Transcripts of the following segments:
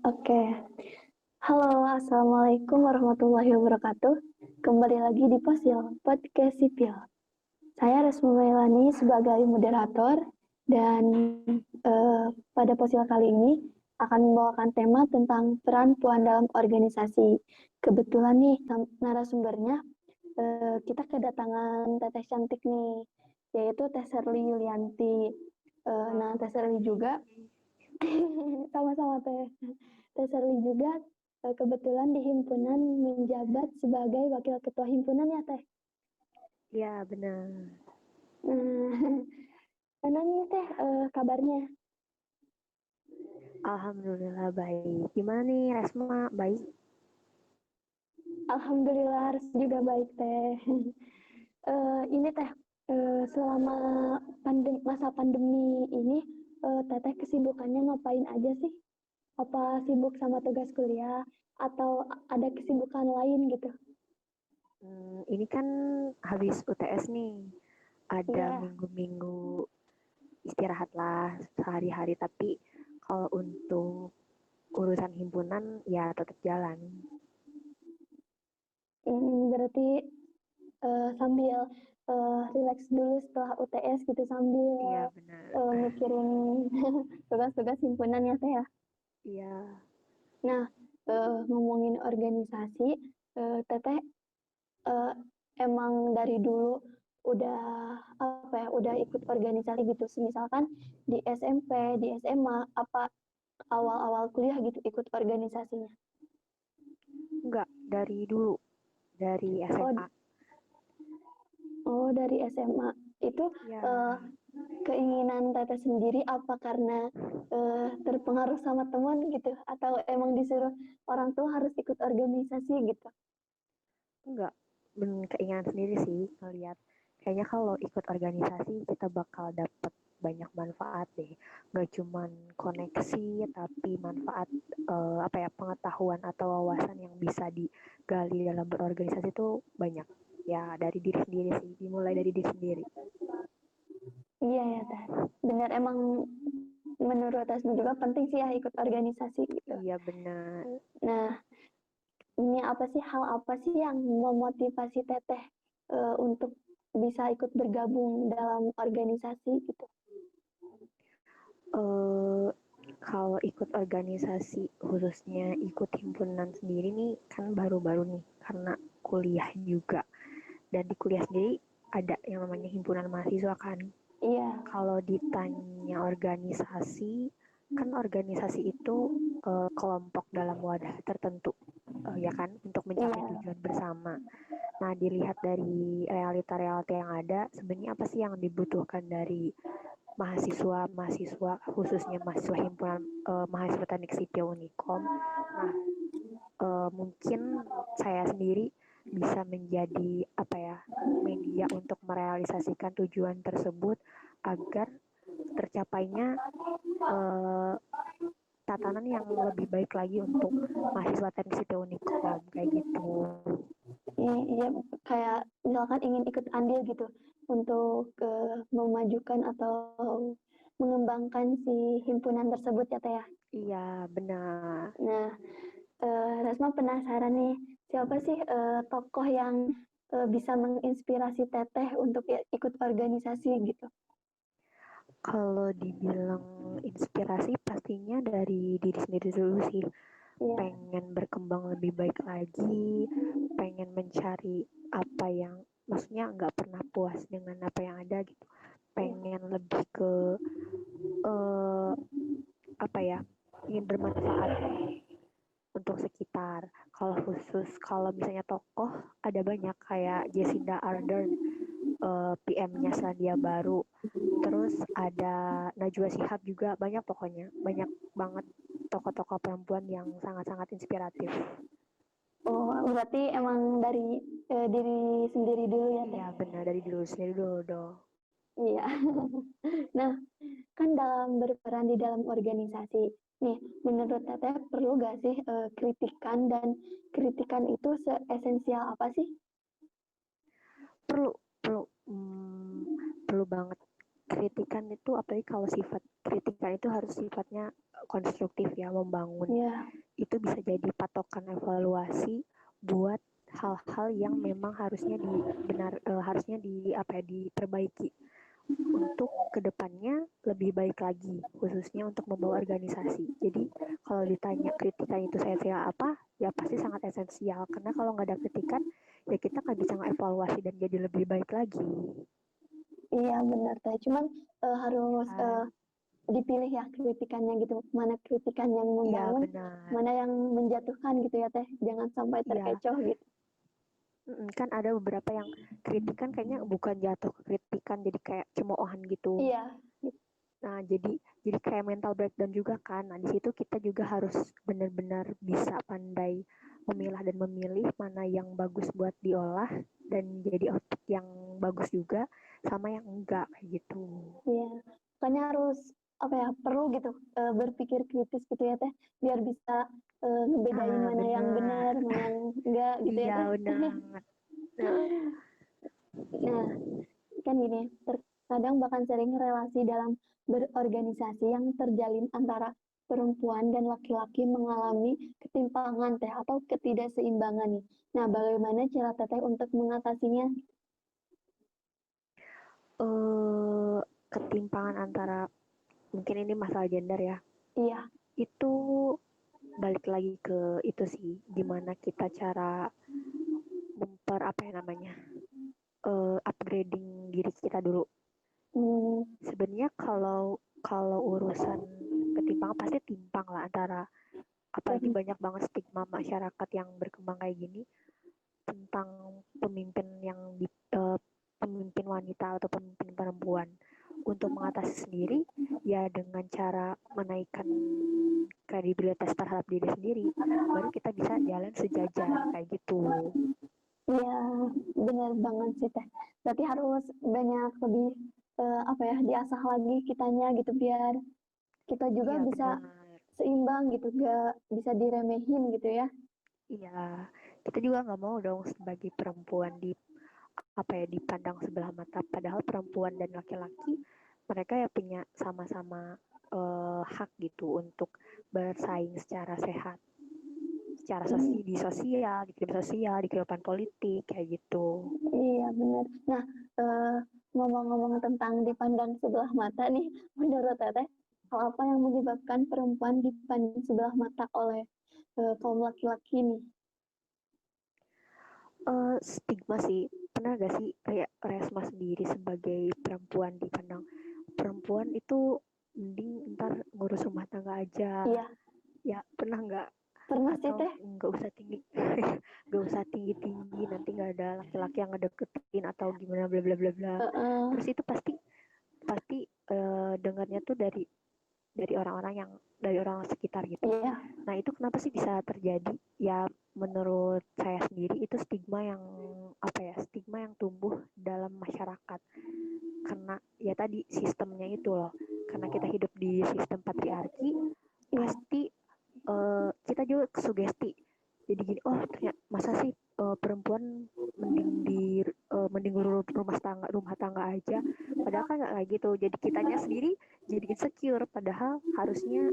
Oke, halo, assalamualaikum warahmatullahi wabarakatuh. Kembali lagi di Posil Podcast Sipil. Saya Resma Melani sebagai moderator dan pada Posil kali ini akan membawakan tema tentang peran puan dalam organisasi. Kebetulan nih narasumbernya kita kedatangan teteh cantik nih, yaitu Teh Serly Yulianti. Nah, Teh Serly juga sama-sama Teh. Teh Serly juga kebetulan di himpunan menjabat sebagai wakil ketua himpunan ya Teh. Ya, benar. Nah, nih Teh kabarnya? Alhamdulillah baik. Gimana nih Resma? Baik? Alhamdulillah harus juga baik Teh. Ini Teh selama masa pandemi ini Teteh kesibukannya ngapain aja sih? Apa sibuk sama tugas kuliah atau ada kesibukan lain gitu? Ini kan habis UTS nih. Ada Iya. minggu-minggu istirahat lah sehari-hari. Tapi kalau untuk urusan himpunan ya tetap jalan. Berarti sambil relax dulu setelah UTS gitu sambil Iya, benar. mikirin tugas-tugas himpunan ya Teh ya. Iya. Nah, ngomongin organisasi, Teteh uh, emang dari dulu udah apa ya, udah ikut organisasi gitu. Misalkan di SMP, di SMA, apa awal-awal kuliah gitu ikut organisasinya. Enggak, dari dulu. Dari Oh, SMA. oh dari SMA. Itu Ya, uh, keinginan Teteh sendiri apa karena terpengaruh sama teman gitu atau emang disuruh orang tua harus ikut organisasi gitu? enggak. Keinginan sendiri sih ngeliat. Kayaknya kalau ikut organisasi kita bakal dapet banyak manfaat deh. Gak cuman koneksi, tapi manfaat apa ya pengetahuan atau wawasan yang bisa digali dalam berorganisasi itu banyak. Ya dari diri sendiri sih, dimulai dari diri sendiri. Iya ya Teh, benar emang menurut Tasmi juga penting sih ya ikut organisasi gitu. Iya benar. Nah, ini apa sih hal apa sih yang memotivasi Teteh untuk bisa ikut bergabung dalam organisasi gitu? eh Kalau ikut organisasi khususnya ikut himpunan sendiri nih kan baru-baru nih karena kuliah juga. Dan di kuliah sendiri ada yang namanya himpunan mahasiswa kan. Iya. Kalau ditanya organisasi, kan organisasi itu kelompok dalam wadah tertentu, ya kan, untuk mencapai Iya. tujuan bersama. Nah, dilihat dari realita-realita yang ada, sebenarnya apa sih yang dibutuhkan dari mahasiswa-mahasiswa, khususnya mahasiswa himpunan mahasiswa teknik sipil Unikom. Nah, mungkin saya sendiri bisa menjadi apa ya media untuk merealisasikan tujuan tersebut agar tercapainya eh, tatanan yang lebih baik lagi untuk mahasiswa teknik sipil Unikom kayak gitu. Iya, kayak misalkan ingin ikut andil gitu untuk memajukan atau mengembangkan si himpunan tersebut ya Teh ya. Iya benar. Nah, Resma penasaran nih, siapa sih tokoh yang bisa menginspirasi Teteh untuk ikut organisasi gitu? Kalau dibilang inspirasi pastinya dari diri sendiri dulu sih. Iya. Pengen berkembang lebih baik lagi, pengen mencari apa yang maksudnya nggak pernah puas dengan apa yang ada gitu. Pengen lebih ke eh, apa ya ingin bermanfaat untuk sekitar. Kalau khusus kalau misalnya tokoh ada banyak kayak Jacinda Ardern, PM-nya Selandia Baru. Terus ada Najwa Shihab juga banyak pokoknya banyak banget tokoh-tokoh perempuan yang sangat-sangat inspiratif. Oh, berarti emang dari diri sendiri dulu ya Teh? Iya benar dari dulu sendiri dulu dong. Iya. Nah, kan dalam berperan di dalam organisasi, nih menurut Teteh perlu gak sih kritikan dan kritikan itu seesensial apa sih? Perlu perlu banget kritikan itu, apalagi kalau sifat kritikan itu harus sifatnya konstruktif ya, membangun. Iya, Itu bisa jadi patokan evaluasi buat hal-hal yang memang harusnya diperbaiki untuk kedepannya lebih baik lagi, khususnya untuk membawa organisasi. Jadi kalau ditanya kritikan itu esensial apa, ya pasti sangat esensial, karena kalau nggak ada kritikan ya kita nggak bisa mengevaluasi dan jadi lebih baik lagi. iya benar teh. Cuman harus Kan? dipilih ya kritikannya gitu. Mana kritikan yang Iya membangun, benar. mana yang menjatuhkan gitu ya teh. Jangan sampai Iya, terkecoh gitu. kan ada beberapa yang kritikan kayaknya bukan jatuh ke kritikan, jadi kayak cemoohan gitu. Iya, Nah, jadi kayak mental breakdown juga kan. Nah, di situ kita juga harus benar-benar bisa pandai memilah dan memilih mana yang bagus buat diolah dan jadi output yang bagus juga, sama yang enggak kayak gitu. iya. Makanya harus apa ya perlu gitu berpikir kritis gitu ya teh biar bisa ngebedain Nah, mana yang benar. benar mana yang enggak gitu ya Iya, teh. benar. Nah, Nah, kan gini, terkadang bahkan sering relasi dalam berorganisasi yang terjalin antara perempuan dan laki-laki mengalami ketimpangan teh atau ketidakseimbangan nih. Nah, bagaimana cara teteh untuk mengatasinya? eh ketimpangan antara, mungkin ini masalah gender ya. Iya, Itu balik lagi ke itu sih, gimana kita cara apa ya namanya, upgrading diri kita dulu. hmm, Sebenarnya kalau kalau urusan ketimpangan pasti timpang lah antara, apalagi banyak banget stigma masyarakat yang berkembang kayak gini tentang pemimpin yang pemimpin wanita atau pemimpin perempuan. Untuk mengatasi sendiri ya dengan cara menaikkan kredibilitas terhadap diri sendiri, baru kita bisa jalan sejajar kayak gitu. iya, benar banget sih teh. Berarti harus banyak lebih apa ya diasah lagi kitanya gitu biar kita juga Iya bisa benar. seimbang gitu, gak bisa diremehin gitu ya. Iya, kita juga nggak mau dong sebagai perempuan dipandang sebelah mata. Padahal perempuan dan laki-laki mereka ya punya sama-sama hak gitu untuk bersaing secara sehat, secara Hmm, di sosial, di kehidupan sosial, di kehidupan politik kayak gitu. iya benar. Nah, eh, ngomong-ngomong tentang dipandang sebelah mata nih, menurut Teteh, hal apa yang menyebabkan perempuan dipandang sebelah mata oleh kaum laki-laki nih? Stigma sih. Pernah gak sih Resma sendiri sebagai perempuan dipandang perempuan itu mending ntar ngurus rumah tangga aja, Iya, ya pernah nggak? pernah sih Atau Teh. nggak usah tinggi nggak usah tinggi tinggi, nanti nggak ada laki-laki yang ngedeketin atau gimana bla bla bla bla. Uh, Terus itu pasti pasti dengarnya tuh dari orang sekitar gitu. iya, Nah itu kenapa sih bisa terjadi? Ya menurut saya sendiri itu stigma yang tumbuh dalam masyarakat, karena ya tadi sistemnya itu loh, karena kita hidup di sistem patriarki, iya, pasti kita juga sugesti. Jadi gini, oh ternyata masa sih perempuan mending rumah tangga aja, padahal kan nggak kayak gitu. Jadi kitanya sendiri jadi insecure, padahal harusnya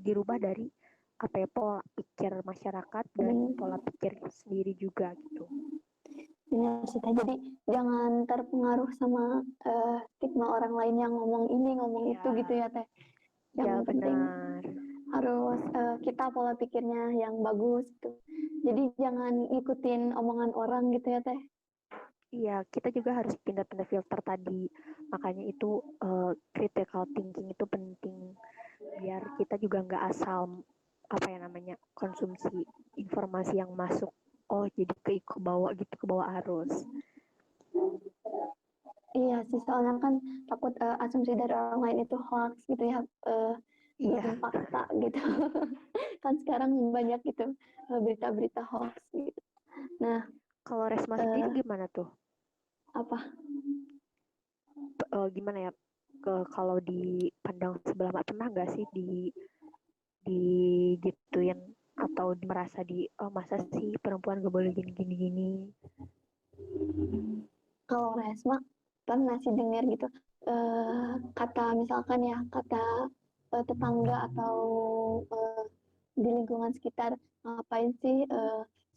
dirubah dari apa ya, pola pikir masyarakat dan hmm, pola pikir sendiri juga gitu. benar sih Teh. Jadi jangan terpengaruh sama stigma orang lain yang ngomong ini, ngomong Iya, itu gitu ya Teh. Yang iya penting benar. harus kita pola pikirnya yang bagus gitu. Jadi jangan ngikutin omongan orang gitu ya Teh. Iya, kita juga harus pindah-pindah filter tadi. Makanya itu critical thinking itu penting, biar kita juga nggak asal apa ya namanya, konsumsi informasi yang masuk, oh jadi ke bawah gitu, ke bawah arus. Iya sih, soalnya kan takut asumsi dari orang lain itu hoax gitu ya, belum Iya, fakta gitu. Kan sekarang banyak gitu berita-berita hoax gitu. Nah, kalau Resma sendiri eh, gimana tuh? apa? Gimana ya, kalau dipandang sebelah mata, pernah nggak sih di gituin atau merasa oh masa sih perempuan gak boleh gini gini gini. Kalau Resma pernah sih dengar gitu. kata misalkan ya kata tetangga atau uh, di lingkungan sekitar ngapain sih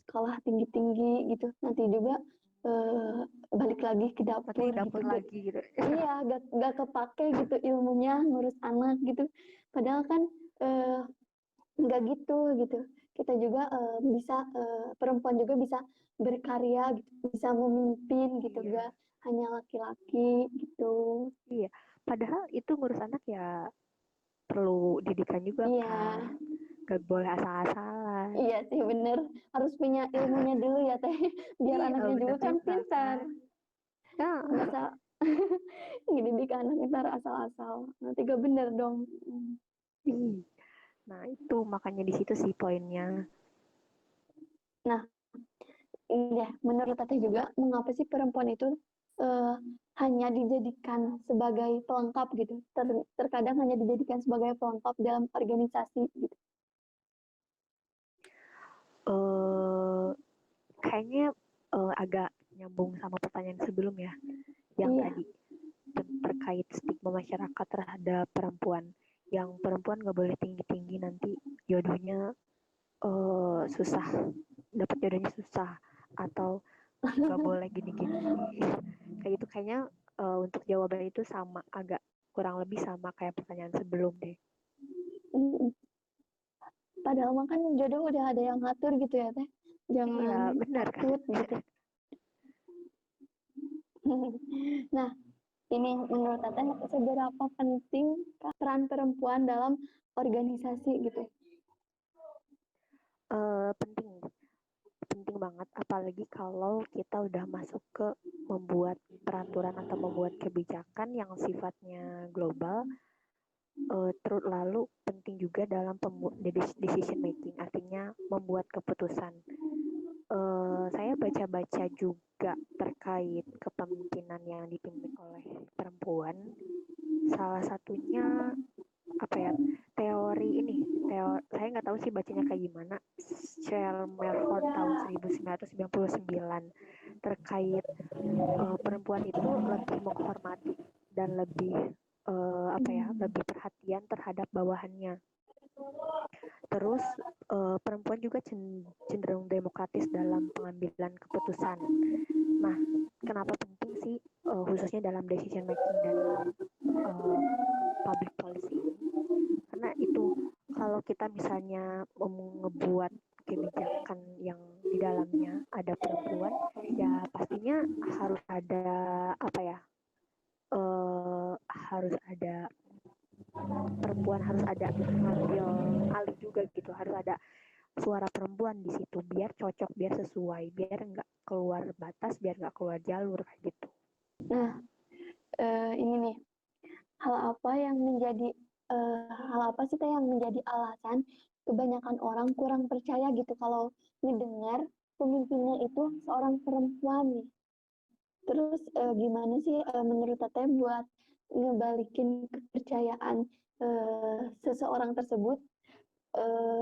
sekolah tinggi-tinggi gitu nanti juga uh, balik lagi ke Nanti dapur gitu dapur lagi gitu. iya gak kepake gitu ilmunya ngurus anak gitu padahal kan uh, nggak gitu gitu kita juga bisa perempuan juga bisa berkarya gitu bisa memimpin gitu Iya. gak hanya laki-laki gitu Iya, padahal itu ngurus anak ya perlu didikan juga iya kan. Gak boleh asal-asalan. iya sih bener harus punya ilmunya dulu ya teh biar Iya, anaknya juga bener kan juga pintar kan. Ya, masa didik anak ntar asal-asal nanti gak bener dong. nah itu makanya di situ sih poinnya. Nah iya menurut teteh juga mengapa sih perempuan itu eh, hanya dijadikan sebagai pelengkap gitu terkadang hanya dijadikan sebagai pelengkap dalam organisasi gitu. Eh, kayaknya agak nyambung sama pertanyaan sebelum ya, yang Iya. tadi terkait stigma masyarakat terhadap perempuan. Yang perempuan nggak boleh tinggi-tinggi nanti jodohnya susah, dapat jodohnya susah, atau nggak boleh gini-gini. Kayak itu kayaknya untuk jawaban itu sama, agak kurang lebih sama kayak pertanyaan sebelum deh. Padahal mah kan jodoh udah ada yang ngatur gitu ya teh Iya, jangan benar kan? takut gitu. Nah ini menurut teteh seberapa penting peran perempuan dalam organisasi gitu. Penting, penting banget. Apalagi kalau kita udah masuk ke membuat peraturan atau membuat kebijakan yang sifatnya global. Terus lalu penting juga dalam decision making, artinya membuat keputusan. Saya baca-baca juga terkait kepemimpinan yang dipimpin oleh perempuan. Salah satunya apa ya, teori ini, saya nggak tahu sih bacanya kayak gimana, Shell Melhorn tahun 1999 terkait perempuan itu lebih menghormati dan lebih apa ya, lebih perhatian terhadap bawahannya. Terus perempuan juga cenderung demokratis dalam pengambilan keputusan. Nah, kenapa penting sih khususnya dalam decision making dan uh, public policy ini? Karena itu, kalau kita misalnya ngebuat kebijakan yang di dalamnya ada perempuan, ya pastinya harus ada apa ya? Harus ada perempuan, harus ada ngambil alih juga gitu, harus ada suara perempuan di situ biar cocok, biar sesuai, biar nggak keluar batas, biar nggak keluar jalur kayak gitu. Nah ini nih hal apa yang menjadi hal apa sih teh yang menjadi alasan kebanyakan orang kurang percaya gitu kalau mendengar pemimpinnya itu seorang perempuan nih. Terus gimana sih menurut teteh buat ngebalikin kepercayaan seseorang tersebut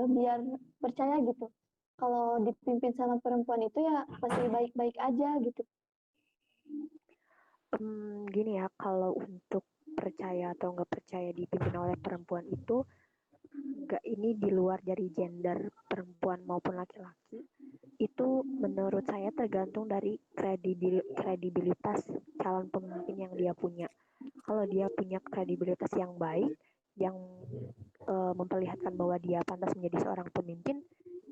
biar percaya gitu. Kalau dipimpin sama perempuan itu ya pasti baik-baik aja gitu. Gini ya, kalau untuk percaya atau nggak percaya dipimpin oleh perempuan itu nggak, ini di luar dari gender perempuan maupun laki-laki, itu menurut saya tergantung dari kredibilitas calon pemimpin yang dia punya. Kalau dia punya kredibilitas yang baik, yang memperlihatkan bahwa dia pantas menjadi seorang pemimpin,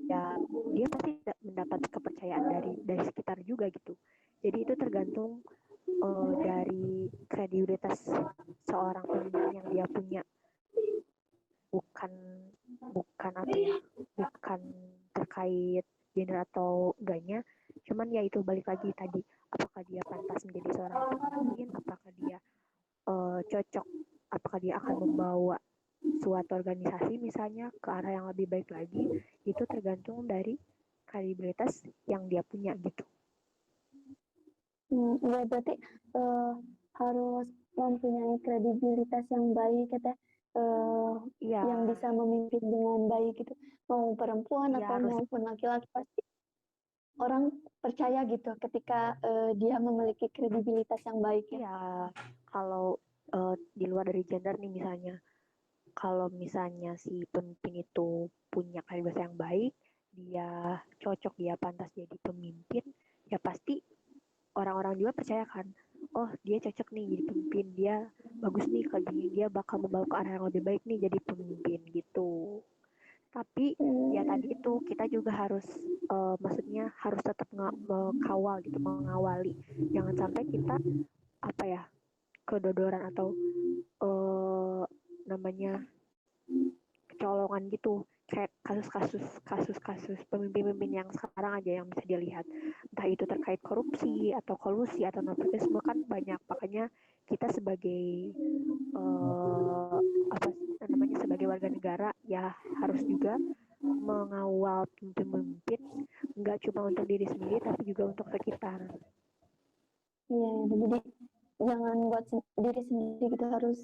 ya dia pasti mendapat kepercayaan dari sekitar juga gitu. Jadi itu tergantung dari kredibilitas seorang pemimpin yang dia punya, bukan bukan apa ya, bukan terkait gender atau enggaknya, cuman ya itu balik lagi tadi, apakah dia pantas menjadi seorang pemimpin, apakah dia cocok, apakah dia akan membawa suatu organisasi misalnya ke arah yang lebih baik lagi. Itu tergantung dari kredibilitas yang dia punya gitu. Ya berarti eh, harus mempunyai kredibilitas yang baik, kata Iya, yang bisa memimpin dengan baik gitu. Mau perempuan iya atau harus. maupun laki-laki pasti orang percaya gitu ketika dia memiliki kredibilitas yang baik ya. Iya, kalau di luar dari gender nih misalnya, kalau misalnya si pemimpin itu punya karakter yang baik, dia cocok, dia pantas jadi pemimpin, ya pasti orang-orang juga percaya kan, oh dia cocok nih jadi pemimpin, dia bagus nih kalau gini, dia bakal membawa ke arah yang lebih baik nih jadi pemimpin gitu. Tapi ya tadi itu kita juga harus maksudnya harus tetap mengawal gitu, mengawali, jangan sampai kita apa ya, kedodoran atau eh, namanya kecolongan gitu, kayak kasus-kasus pemimpin-pemimpin yang sekarang aja yang bisa dilihat, entah itu terkait korupsi atau kolusi atau nepotisme kan banyak. Makanya kita sebagai apa namanya, sebagai warga negara ya harus juga mengawal pemimpin, nggak cuma untuk diri sendiri tapi juga untuk sekitar. Iya, jadi jangan buat diri sendiri, kita harus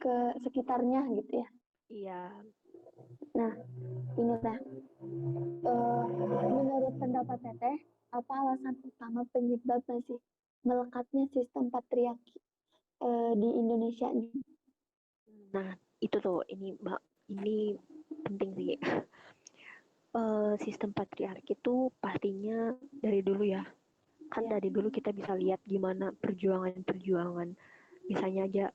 ke sekitarnya gitu ya. Iya. Nah, ini teh, menurut pendapat Teteh, apa alasan utama penyebab masih melekatnya sistem patriarki di Indonesia ini? Nah, itu tuh ini penting sih. Sistem patriarki itu pastinya dari dulu ya. Kan Ya, dari dulu kita bisa lihat gimana perjuangan-perjuangan. Misalnya aja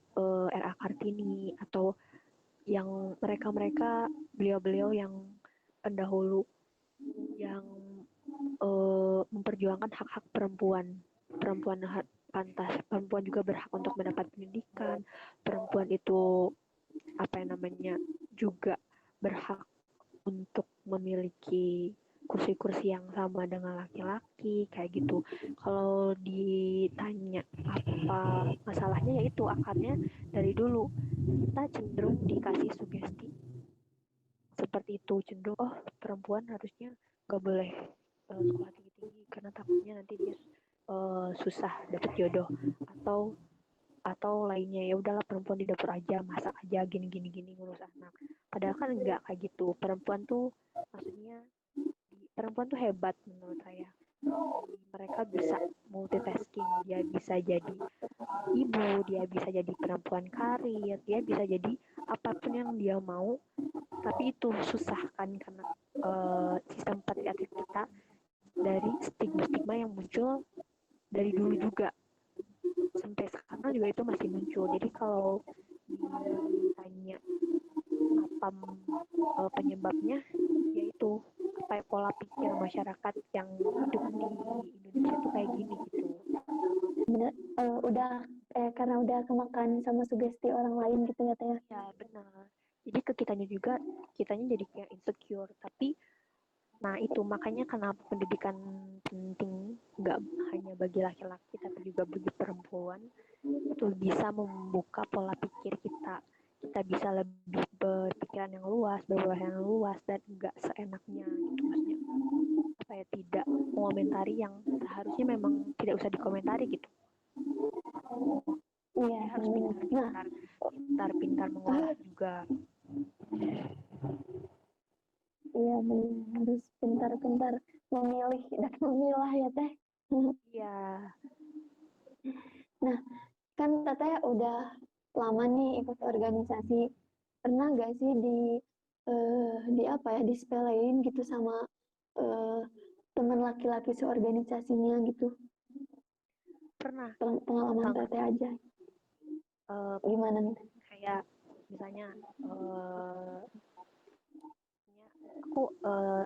R.A. Kartini atau yang mereka-mereka, beliau-beliau yang pendahulu yang memperjuangkan hak-hak perempuan. Perempuan pantas, perempuan juga berhak untuk mendapat pendidikan. Perempuan itu apa yang namanya juga berhak untuk memiliki kursi-kursi yang sama dengan laki-laki kayak gitu. Kalau ditanya apa masalahnya, yaitu akarnya dari dulu kita cenderung dikasih sugesti seperti itu, cenderung oh perempuan harusnya gak boleh sekolah tinggi-tinggi karena takutnya nanti dia susah dapet jodoh, atau lainnya, ya udahlah perempuan di dapur aja, masak aja, gini gini gini, ngurus anak. Padahal kan enggak kayak gitu. Perempuan tuh maksudnya perempuan tuh hebat menurut saya. Mereka bisa multitasking, dia bisa jadi ibu, dia bisa jadi perempuan karir, dia bisa jadi apapun yang dia mau. Tapi itu susah kan karena sistem patriarki kita, dari stigma-stigma yang muncul dari dulu juga sampai sekarang juga itu masih muncul. Jadi kalau ditanya apa penyebabnya, yaitu apa ya, pola pikir masyarakat yang hidup di Indonesia tuh kayak gini gitu. bener, udah karena udah kemakan sama sugesti orang lain gitu ya Teh. Ya benar, jadi ke kitanya juga, kitanya jadi kayak insecure. Tapi nah itu makanya kenapa pendidikan penting, nggak hanya bagi laki-laki tapi juga bagi perempuan, itu bisa membuka pola pikir kita. Kita bisa lebih berpikiran yang luas, berwawasan yang luas, dan enggak seenaknya gitu, maksudnya apa ya, tidak mengomentari yang seharusnya memang tidak usah dikomentari gitu. Iya, Jadi harus benar. Nah, pintar-pintar mengolah juga. iya benar, harus pintar-pintar memilih dan memilah ya Teh. Iya. Nah, kan Teteh udah lama nih ikut organisasi. Pernah gak sih di apa ya, disepelein gitu sama eh, teman laki-laki seorganisasinya gitu? Pernah Pengalaman banget. Teteh aja. uh, Gimana nih? Kayak misalnya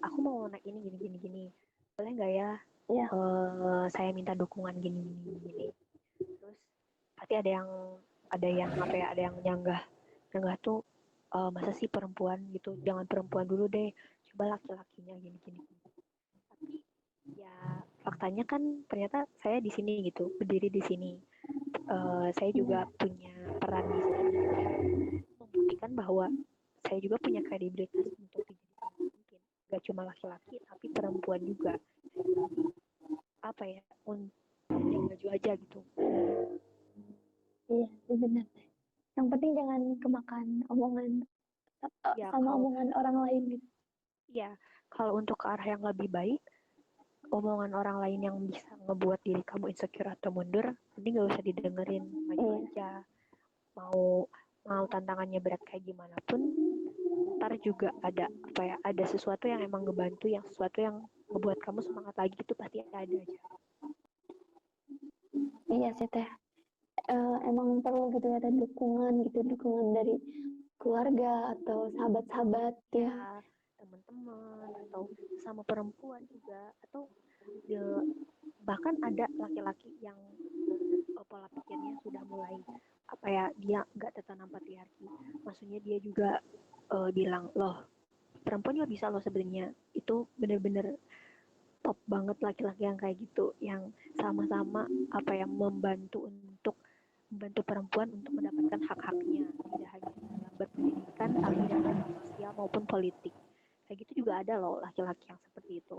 aku mau naik ini gini gini gini, boleh nggak ya, Ya, saya minta dukungan gini gini gini. Terus pasti ada yang apa ya, ada yang nyanggah nyanggah tuh, masa sih perempuan gitu, jangan perempuan dulu deh, coba laki-lakinya gini gini. Tapi ya faktanya kan ternyata saya di sini gitu, berdiri di sini. Saya juga punya peran di sini, membuktikan bahwa saya juga punya kredibilitas untuk dijadikan pemimpin. Gak cuma laki-laki tapi perempuan juga. Jadi apa ya, yang maju aja gitu. iya, iya benar. Yang penting jangan kemakan omongan Ya sama kalau omongan orang lain gitu. ya kalau untuk ke arah yang lebih baik, omongan orang lain yang bisa ngebuat diri kamu insecure atau mundur, nanti gak usah didengerin, maju Iya, aja. mau tantangannya berat kayak gimana pun ntar juga ada apa ya, ada sesuatu yang emang ngebantu, yang sesuatu yang ngebuat kamu semangat lagi, itu pasti ada aja. Iya sih teh. Emang perlu gitu ya teh dukungan gitu, dukungan dari keluarga atau sahabat-sahabat tuh Ya yang teman-teman atau sama perempuan juga, atau bahkan ada laki-laki yang pola pikirnya sudah mulai apa ya, dia nggak tertanam patriarki, maksudnya dia juga bilang loh perempuan juga bisa loh sebenarnya, itu bener-bener top banget laki-laki yang kayak gitu, yang sama-sama apa yang membantu perempuan untuk mendapatkan hak-haknya, tidak hanya dalam berpendidikan tapi dalam sosial maupun politik. Kayak gitu juga ada loh laki-laki yang seperti itu.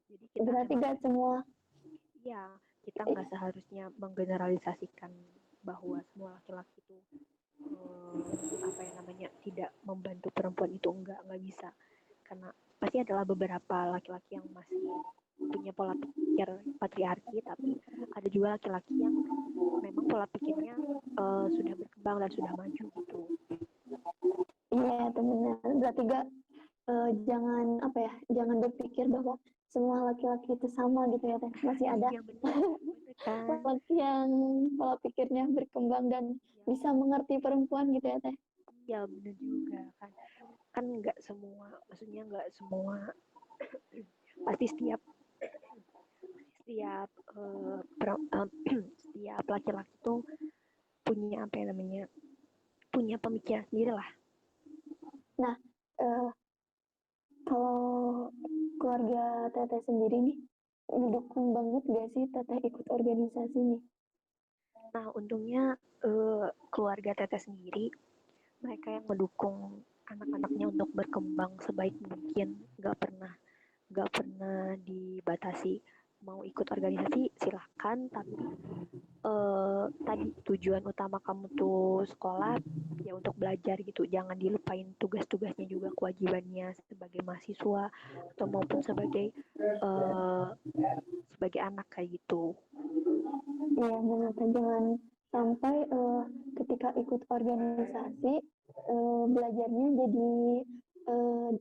Jadi kita berarti emang gak semua. ya, kita nggak seharusnya menggeneralisasikan bahwa semua laki-laki itu apa yang namanya tidak membantu perempuan, itu nggak bisa, karena pasti adalah beberapa laki-laki yang masih punya pola pikir patriarki, tapi ada juga laki-laki yang memang pola pikirnya sudah berkembang dan sudah maju gitu. Iya itu benar, berarti gak jangan apa ya, jangan berpikir bahwa semua laki-laki itu sama gitu ya teh, masih ada Iya bener kan. laki yang pola pikirnya berkembang dan bisa mengerti perempuan gitu ya teh. Iya bener juga kan, kan nggak semua, maksudnya nggak semua pasti setiap setiap setiap laki-laki tuh punya apa ya namanya, punya pemikiran sendiri lah. Nah, eh, kalau keluarga teteh sendiri nih mendukung banget gak sih teteh ikut organisasi nih? Nah untungnya keluarga Teteh sendiri, mereka yang mendukung anak-anaknya untuk berkembang sebaik mungkin, nggak pernah dibatasi, mau ikut organisasi silahkan, tapi tadi tujuan utama kamu tuh sekolah ya untuk belajar gitu, jangan dilupain tugas-tugasnya juga, kewajibannya sebagai mahasiswa atau maupun uh, sebagai anak kayak gitu. Iya benar, jangan sampai ketika ikut organisasi belajarnya jadi uh,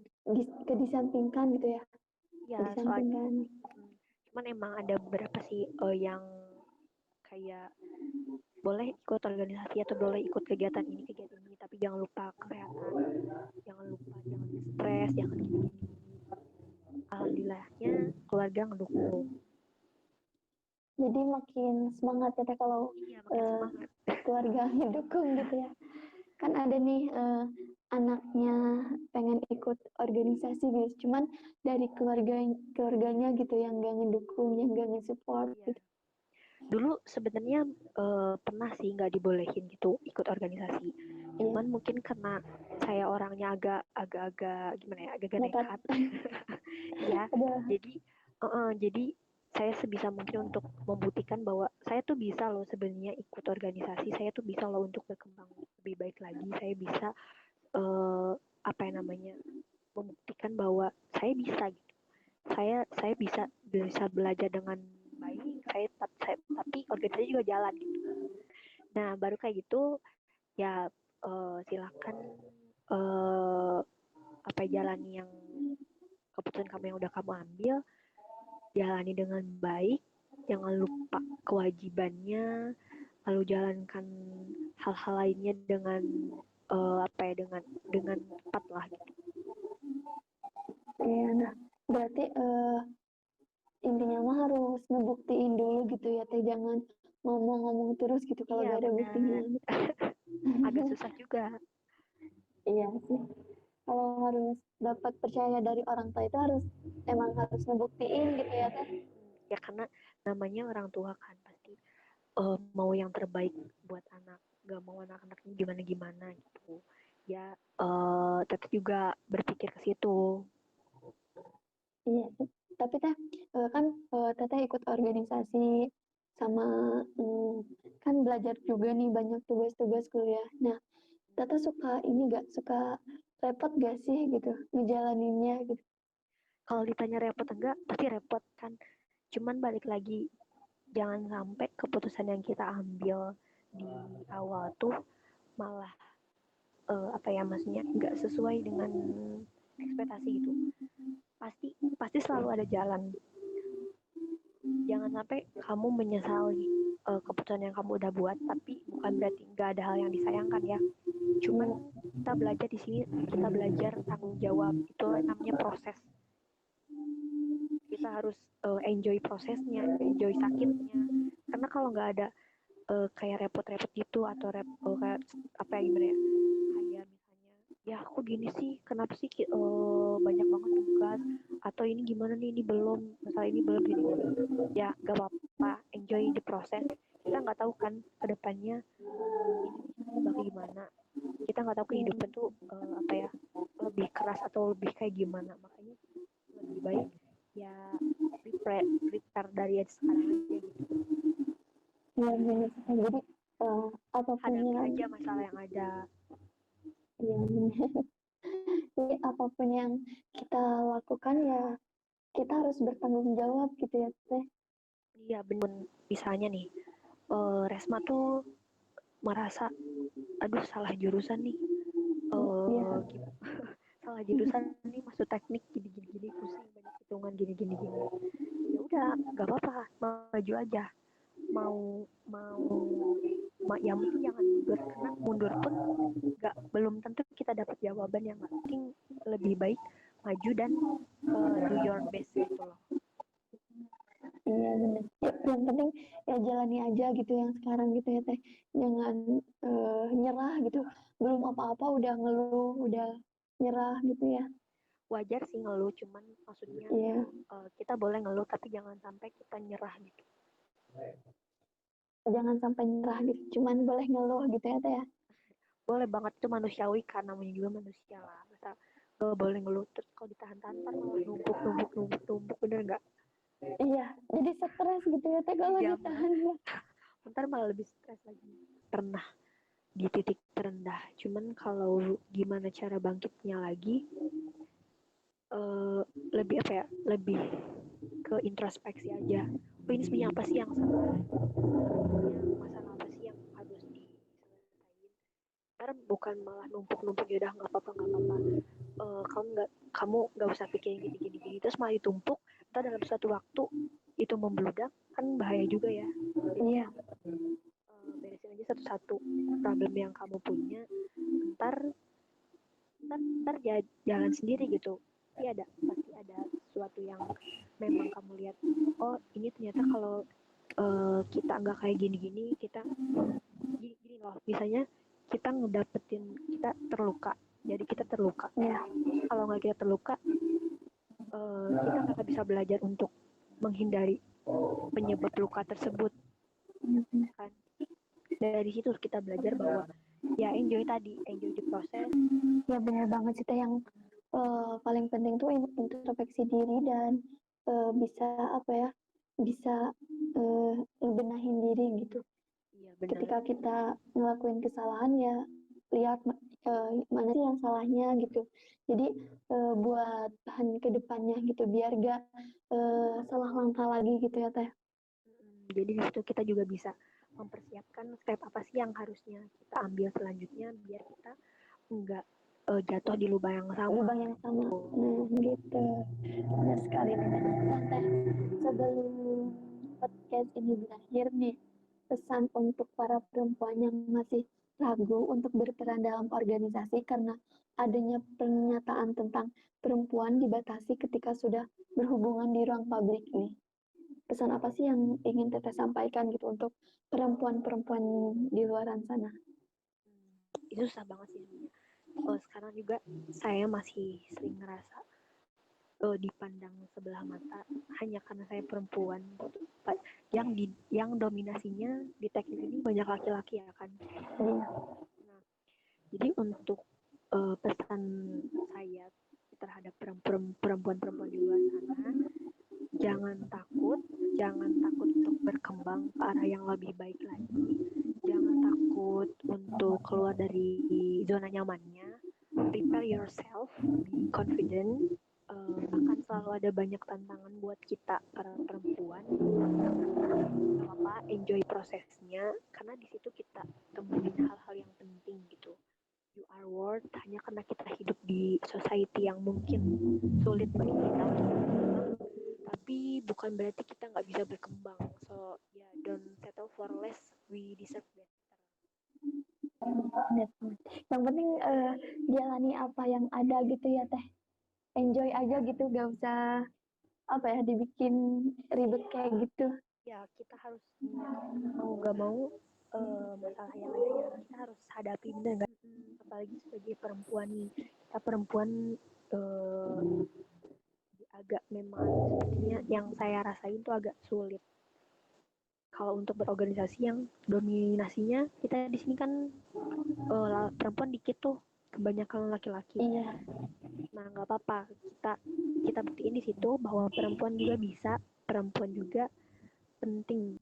kedesampingkan gitu ya, Ya soalnya kedesampingkan. cuman emang ada beberapa sih yang kayak boleh ikut organisasi atau boleh ikut kegiatan ini kegiatan ini, tapi jangan lupa kesehatan, jangan lupa jangan stres, jangan gini-gini. Alhamdulillahnya keluarga ngedukung. Jadi makin semangat ya teh kalau Iya makin semangat. keluarga mendukung gitu ya. Kan ada nih anaknya pengen ikut organisasi guys, cuman dari keluarganya gitu yang gak ngedukung, yang gak nge-support Iya. gitu. Dulu sebenarnya pernah sih nggak dibolehin gitu ikut organisasi. Iya, Cuman mungkin karena saya orangnya agak-agak gimana ya, agak nekat. nekat. Ya, Ada. jadi saya sebisa mungkin untuk membuktikan bahwa saya tuh bisa loh sebenarnya ikut organisasi, saya tuh bisa loh untuk berkembang lebih baik lagi, saya bisa eh, apa yang namanya, membuktikan bahwa saya bisa gitu. Saya bisa belajar dengan baik, tapi organisasi juga jalan gitu. Nah baru kayak gitu ya, silakan eh, apa jalani yang keputusan kamu yang udah kamu ambil, jalani dengan baik, jangan lupa kewajibannya, lalu jalankan hal-hal lainnya dengan apa ya, dengan tepat lah gitu. Iya, nah berarti intinya mah harus ngebuktiin dulu gitu ya teh, jangan ngomong-ngomong terus gitu kalau Iya gak ada buktinya benar, gitu. agak susah juga. Iya sih, kalau harus dapat percaya dari orang tua itu harus emang harus ngebuktiin gitu ya teh. Ya karena namanya orang tua kan pasti mau yang terbaik buat anak, gak mau anak-anaknya gimana-gimana gitu. Ya tetap juga berpikir ke situ. Iya sih, tapi teh kan teteh ikut organisasi sama mm, kan belajar juga nih banyak tugas-tugas kuliah. Nah teteh suka ini gak, suka repot gak sih gitu ngejalaninnya gitu. Kalau ditanya repot enggak, pasti repot kan. Cuman balik lagi, jangan sampai keputusan yang kita ambil di awal tuh malah apa ya, maksudnya nggak sesuai dengan ekspektasi gitu. Pasti selalu ada jalan. Jangan sampai kamu menyesali keputusan yang kamu udah buat, tapi bukan berarti nggak ada hal yang disayangkan ya. Cuman kita belajar di sini, kita belajar tanggung jawab, itu namanya proses. Kita harus enjoy prosesnya, enjoy sakitnya. Karena kalau nggak ada kayak repot-repot gitu, atau kayak apa ya, gimana ya, kayak misalnya ya aku gini sih, kenapa sih banyak banget tugas, atau ini gimana nih, ini belum, masalah ini belum, gini gini, ya gak apa-apa, enjoy the process. Kita nggak tahu kan kedepannya ini bakal gimana, kita nggak tahu kehidupan tuh apa ya, lebih keras atau lebih kayak gimana. Makanya lebih baik ya prepare dari sekarang aja gitu. Ya, benar. Jadi apapun Hadapi yang aja masalah yang ada. ya, benar. Jadi apapun yang kita lakukan ya kita harus bertanggung jawab gitu ya teh. Iya bener. Misalnya nih, Resma tuh merasa, aduh salah jurusan nih, Iya, salah jurusan nih, masuk teknik gini gini gini, pusing, banyak hitungan gini gini gini. Ya udah, nggak apa-apa, maju aja. Mau mau yang penting jangan mundur, karena mundur pun belum tentu kita dapat jawaban. Yang penting lebih baik maju dan do your best gitu loh. iya benar. Ya, yang penting ya jalani aja gitu yang sekarang gitu ya teh. Jangan nyerah gitu. Belum apa-apa udah ngeluh, udah nyerah gitu ya. Wajar sih ngeluh, cuman maksudnya Iya, kita boleh ngeluh tapi jangan sampai kita nyerah gitu. jangan sampai nyerah gitu. Cuman boleh ngeluh gitu ya teh ya. Boleh banget, itu manusiawi karena namanya juga manusia lah. Masa gak boleh ngeluh terus, kalau ditahan-tahan ntar malah numpuk, bener nggak? Iya, jadi stres gitu ya teh kalau Iya malah ditahan ya. ntar malah lebih stres lagi. Pernah di titik terendah, cuman kalau gimana cara bangkitnya lagi, eh, lebih apa ya, lebih ke introspeksi aja. Oh ini sebenarnya apa sih yang salah, masalah apa sih yang harus diselesaikan. Ntar bukan malah numpuk-numpuk, ya udah nggak apa-apa nggak apa-apa, kamu nggak usah pikirin gini gini gini, terus malah ditumpuk, ntar dalam suatu waktu itu membludak, kan bahaya juga ya. Iya, Beresin aja satu-satu problem yang kamu punya, ntar ntar jalan sendiri gitu. Pasti ada sesuatu yang memang kamu lihat, oh ini ternyata kalau kita nggak kayak gini-gini, kita gini loh, misalnya kita ngedapetin, kita terluka, jadi kita terluka. iya. Kalau nggak kita terluka, kita nggak bisa belajar untuk menghindari penyebab luka tersebut kan. Dari situ kita belajar bahwa ya enjoy the process. Ya benar banget sih teh yang paling penting tuh introspeksi diri dan bisa apa ya, bisa benahin diri gitu. Iya benar. Ketika kita ngelakuin kesalahan ya lihat mana sih yang salahnya gitu. Jadi buat tahan ke depannya gitu biar gak salah langkah lagi gitu ya teh. Jadi di situ kita juga bisa mempersiapkan step apa sih yang harusnya kita ambil selanjutnya, biar kita enggak jatuh di lubang yang sama. Lubang yang sama. Nah, gitu. Benar sekali nih. Nah, teh, sebelum podcast ini berakhir nih, pesan untuk para perempuan yang masih ragu untuk berperan dalam organisasi karena adanya pernyataan tentang perempuan dibatasi ketika sudah berhubungan di ruang publik nih. Pesan apa sih yang ingin Teteh sampaikan gitu untuk perempuan-perempuan di luar sana? Itu susah banget sih sebenarnya. Sekarang juga saya masih sering ngerasa dipandang sebelah mata hanya karena saya perempuan gitu. Yang dominasinya di teknik ini banyak laki-laki ya kan. Iya. Nah, jadi untuk pesan saya terhadap perempuan-perempuan di luar sana, jangan takut untuk berkembang ke arah yang lebih baik lagi, jangan takut untuk keluar dari zona nyamannya, prepare yourself, be confident, akan selalu kalau ada banyak tantangan buat kita para perempuan, nggak apa-apa, enjoy prosesnya, karena di situ kita temuin hal-hal yang penting gitu. You are worth hanya karena kita hidup di society yang mungkin sulit bagi kita untuk berkembang, tapi bukan berarti kita nggak bisa berkembang. So yeah, don't settle for less, we deserve better. Yang penting jalani apa yang ada gitu ya teh. Enjoy aja gitu, gak usah apa ya dibikin ribet kayak gitu. Ya kita harus mau nggak mau masalah yang ada ya kita harus hadapi, bener nggak? Apalagi sebagai perempuan nih, kita perempuan agak memang sepertinya yang saya rasain tuh agak sulit kalau untuk berorganisasi yang dominasinya kita di sini kan perempuan dikit tuh, kebanyakan laki-laki. Iya. Nah nggak apa-apa, kita kita buktiin di situ bahwa perempuan juga bisa, perempuan juga penting.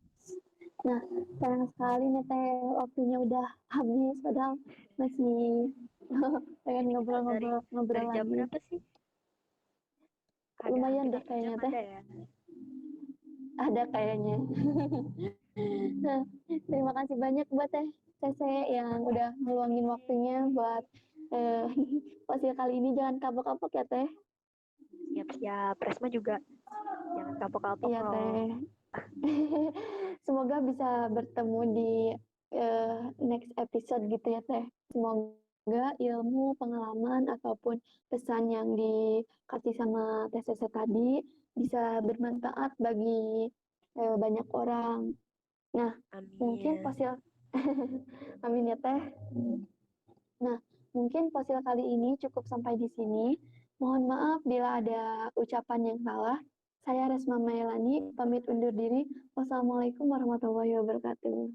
Nah, sayang sekali nih teh waktunya udah habis, padahal masih pengen Ini kita ngobrol dari jam lagi. berapa sih? Ada Lumayan hampir deh 1 jam kayaknya teh. ada ya. Ada kayaknya. Nah, terima kasih banyak buat teh Cece yang udah ngeluangin waktunya buat eh, fosil kali ini. Jangan kapok-kapok ya teh. Siap-siap, Resma juga jangan kapok-kapok Iya loh. teh. Semoga bisa bertemu di next episode gitu ya teh. Semoga ilmu, pengalaman ataupun pesan yang dikasih sama Teh Sese tadi bisa bermanfaat bagi banyak orang. Nah, mungkin Amin. fosil amin ya teh. Nah, mungkin fosil kali ini cukup sampai di sini. Mohon maaf bila ada ucapan yang salah. Saya Resma Mailani, pamit undur diri. Wassalamualaikum warahmatullahi wabarakatuh.